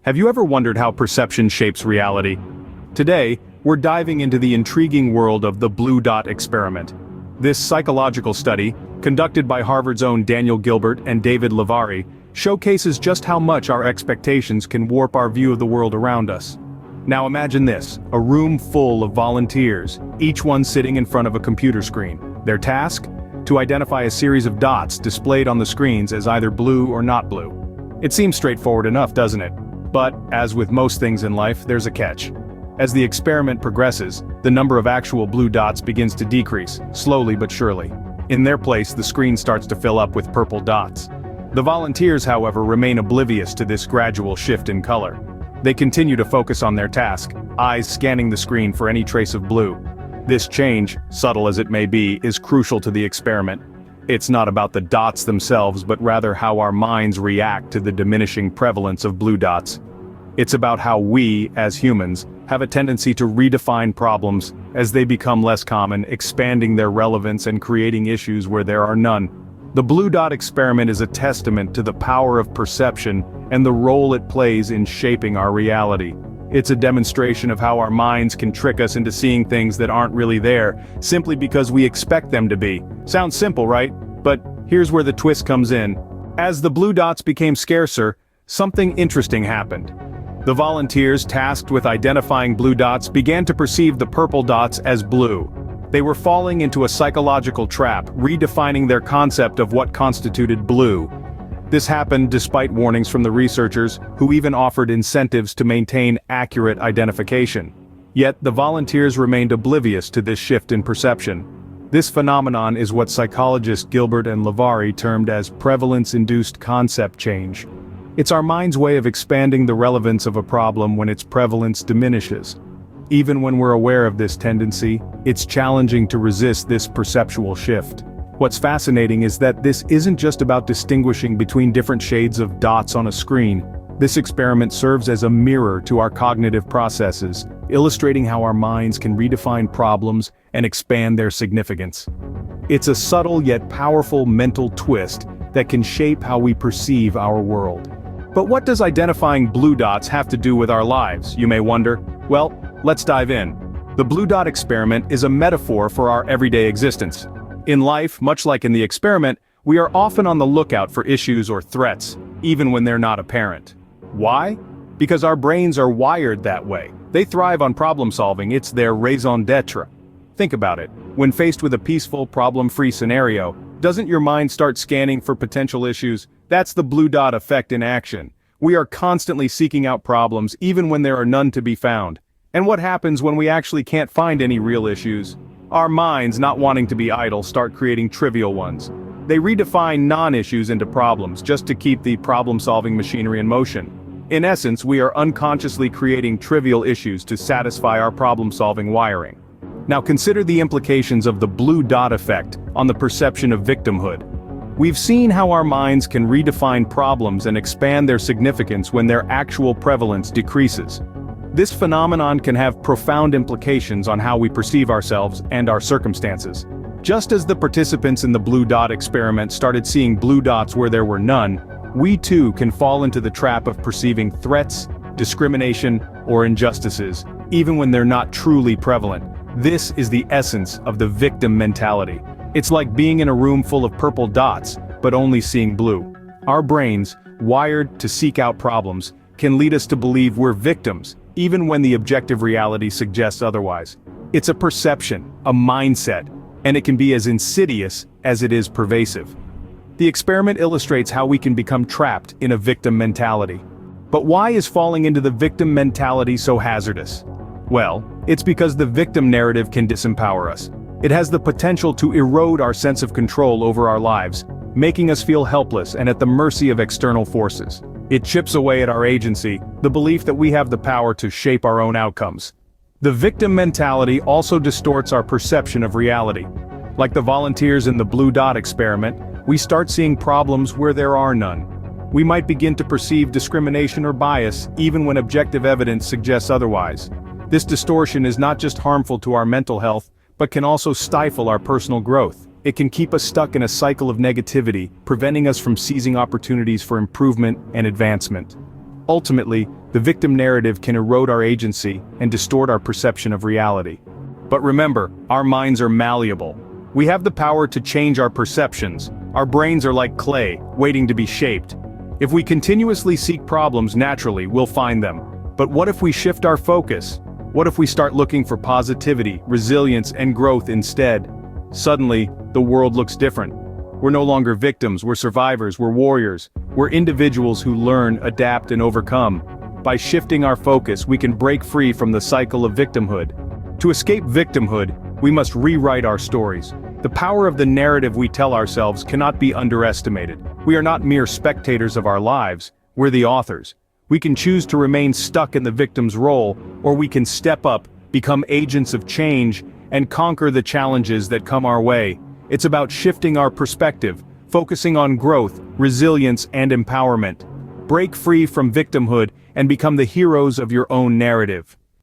Have you ever wondered how perception shapes reality? Today, we're diving into the intriguing world of the blue dot experiment. This psychological study, conducted by Harvard's own Daniel Gilbert and David Lavari, showcases just how much our expectations can warp our view of the world around us. Now imagine this, a room full of volunteers, each one sitting in front of a computer screen. Their task? To identify a series of dots displayed on the screens as either blue or not blue. It seems straightforward enough, doesn't it? But, as with most things in life, there's a catch. As the experiment progresses, the number of actual blue dots begins to decrease, slowly but surely. In their place, the screen starts to fill up with purple dots. The volunteers, however, remain oblivious to this gradual shift in color. They continue to focus on their task, eyes scanning the screen for any trace of blue. This change, subtle as it may be, is crucial to the experiment. It's not about the dots themselves, but rather how our minds react to the diminishing prevalence of blue dots. It's about how we, as humans, have a tendency to redefine problems as they become less common, expanding their relevance and creating issues where there are none. The blue dot experiment is a testament to the power of perception and the role it plays in shaping our reality. It's a demonstration of how our minds can trick us into seeing things that aren't really there, simply because we expect them to be. Sounds simple, right? But here's where the twist comes in. As the blue dots became scarcer, something interesting happened. The volunteers tasked with identifying blue dots began to perceive the purple dots as blue. They were falling into a psychological trap, redefining their concept of what constituted blue. This happened despite warnings from the researchers, who even offered incentives to maintain accurate identification. Yet the volunteers remained oblivious to this shift in perception. This phenomenon is what psychologists Gilbert and Lavari termed as prevalence-induced concept change. It's our mind's way of expanding the relevance of a problem when its prevalence diminishes. Even when we're aware of this tendency, it's challenging to resist this perceptual shift. What's fascinating is that this isn't just about distinguishing between different shades of dots on a screen. This experiment serves as a mirror to our cognitive processes, illustrating how our minds can redefine problems and expand their significance. It's a subtle yet powerful mental twist that can shape how we perceive our world. But what does identifying blue dots have to do with our lives, you may wonder? Well, let's dive in. The blue dot experiment is a metaphor for our everyday existence. In life, much like in the experiment, we are often on the lookout for issues or threats, even when they're not apparent. Why? Because our brains are wired that way. They thrive on problem solving, it's their raison d'etre. Think about it. When faced with a peaceful, problem-free scenario, doesn't your mind start scanning for potential issues? That's the blue dot effect in action. We are constantly seeking out problems, even when there are none to be found. And what happens when we actually can't find any real issues? Our minds, not wanting to be idle, start creating trivial ones. They redefine non-issues into problems just to keep the problem-solving machinery in motion. In essence, we are unconsciously creating trivial issues to satisfy our problem-solving wiring. Now consider the implications of the blue dot effect on the perception of victimhood. We've seen how our minds can redefine problems and expand their significance when their actual prevalence decreases. This phenomenon can have profound implications on how we perceive ourselves and our circumstances. Just as the participants in the blue dot experiment started seeing blue dots where there were none, we too can fall into the trap of perceiving threats, discrimination, or injustices, even when they're not truly prevalent. This is the essence of the victim mentality. It's like being in a room full of purple dots, but only seeing blue. Our brains, wired to seek out problems, can lead us to believe we're victims, even when the objective reality suggests otherwise. It's a perception, a mindset, and it can be as insidious as it is pervasive. The experiment illustrates how we can become trapped in a victim mentality. But why is falling into the victim mentality so hazardous? Well, it's because the victim narrative can disempower us. It has the potential to erode our sense of control over our lives, making us feel helpless and at the mercy of external forces. It chips away at our agency, the belief that we have the power to shape our own outcomes. The victim mentality also distorts our perception of reality. Like the volunteers in the blue dot experiment, we start seeing problems where there are none. We might begin to perceive discrimination or bias, even when objective evidence suggests otherwise. This distortion is not just harmful to our mental health, but can also stifle our personal growth. It can keep us stuck in a cycle of negativity, preventing us from seizing opportunities for improvement and advancement. Ultimately, the victim narrative can erode our agency and distort our perception of reality. But remember, our minds are malleable. We have the power to change our perceptions. Our brains are like clay, waiting to be shaped. If we continuously seek problems naturally, we'll find them. But what if we shift our focus? What if we start looking for positivity, resilience, and growth instead? Suddenly, the world looks different. We're no longer victims, we're survivors, we're warriors. We're individuals who learn, adapt, and overcome. By shifting our focus, we can break free from the cycle of victimhood. To escape victimhood, we must rewrite our stories. The power of the narrative we tell ourselves cannot be underestimated. We are not mere spectators of our lives, we're the authors. We can choose to remain stuck in the victim's role, or we can step up, become agents of change, and conquer the challenges that come our way. It's about shifting our perspective, focusing on growth, resilience, and empowerment. Break free from victimhood and become the heroes of your own narrative.